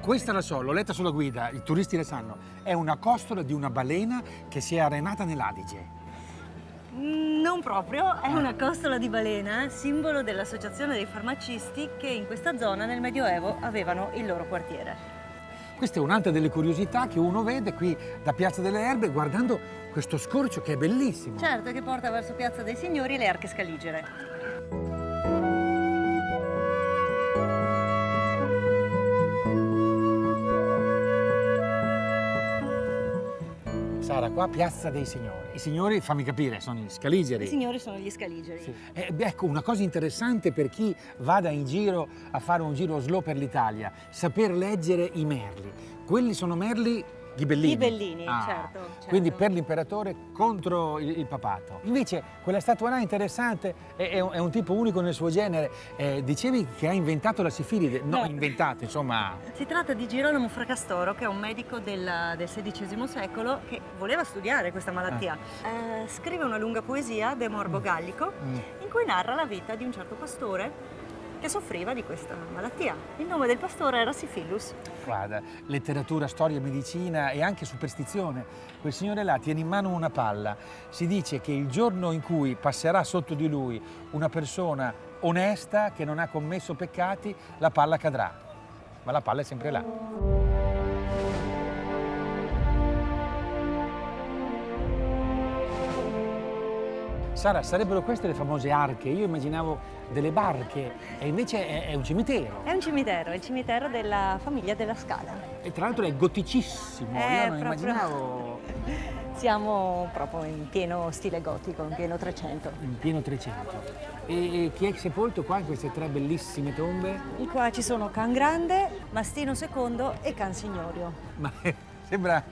Questa la so, l'ho letta sulla guida, i turisti le sanno. È una costola di una balena che si è arenata nell'Adige. Non proprio, è una costola di balena, simbolo dell'associazione dei farmacisti che in questa zona nel Medioevo avevano il loro quartiere. Questa è un'altra delle curiosità che uno vede qui da Piazza delle Erbe guardando questo scorcio che è bellissimo. Certo, che porta verso Piazza dei Signori e le Arche Scaligere. Sara, qua Piazza dei Signori. I signori, fammi capire, sono gli scaligeri. I signori sono gli scaligeri. Sì. Ecco, una cosa interessante per chi vada in giro a fare un giro slow per l'Italia, saper leggere i merli. Quelli sono merli ghibellini. Ghibellini, certo. Quindi per l'imperatore contro il papato. Invece quella statua là interessante, è un tipo unico nel suo genere. Dicevi che ha inventato la sifilide. No, inventato, insomma. Si tratta di Girolamo Fracastoro, che è un medico del XVI secolo che voleva studiare questa malattia. Scrive una lunga poesia, De Morbo Gallico, in cui narra la vita di un certo pastore che soffriva di questa malattia. Il nome del pastore era Sifillus. Guarda, letteratura, storia, medicina e anche superstizione. Quel signore là tiene in mano una palla. Si dice che il giorno in cui passerà sotto di lui una persona onesta che non ha commesso peccati, la palla cadrà. Ma la palla è sempre là. Sara, sarebbero queste le famose arche? Io immaginavo delle barche e invece è un cimitero. È un cimitero, è il cimitero della famiglia della Scala. E tra l'altro è goticissimo, io non immaginavo... Siamo proprio in pieno stile gotico, in pieno 300. In pieno 300. E chi è sepolto qua in queste tre bellissime tombe? Qua ci sono Can Grande, Mastino II e Can Signorio. Ma sembra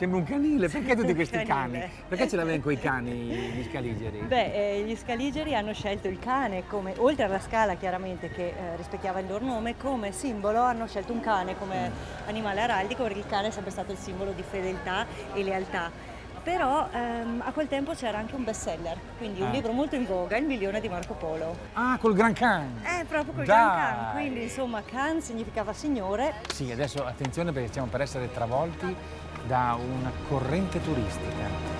un canile, perché tutti questi cani? Perché ce l'avevano quei cani gli scaligeri? Beh, gli scaligeri hanno scelto il cane come, oltre alla scala chiaramente che rispecchiava il loro nome, come simbolo hanno scelto un cane come animale araldico, perché il cane è sempre stato il simbolo di fedeltà e lealtà. Però a quel tempo c'era anche un bestseller, quindi un libro molto in voga, Il milione di Marco Polo. Ah, col Gran Can! Proprio col Gran Can, quindi insomma Can significava signore. Sì, adesso attenzione perché stiamo per essere travolti da una corrente turistica.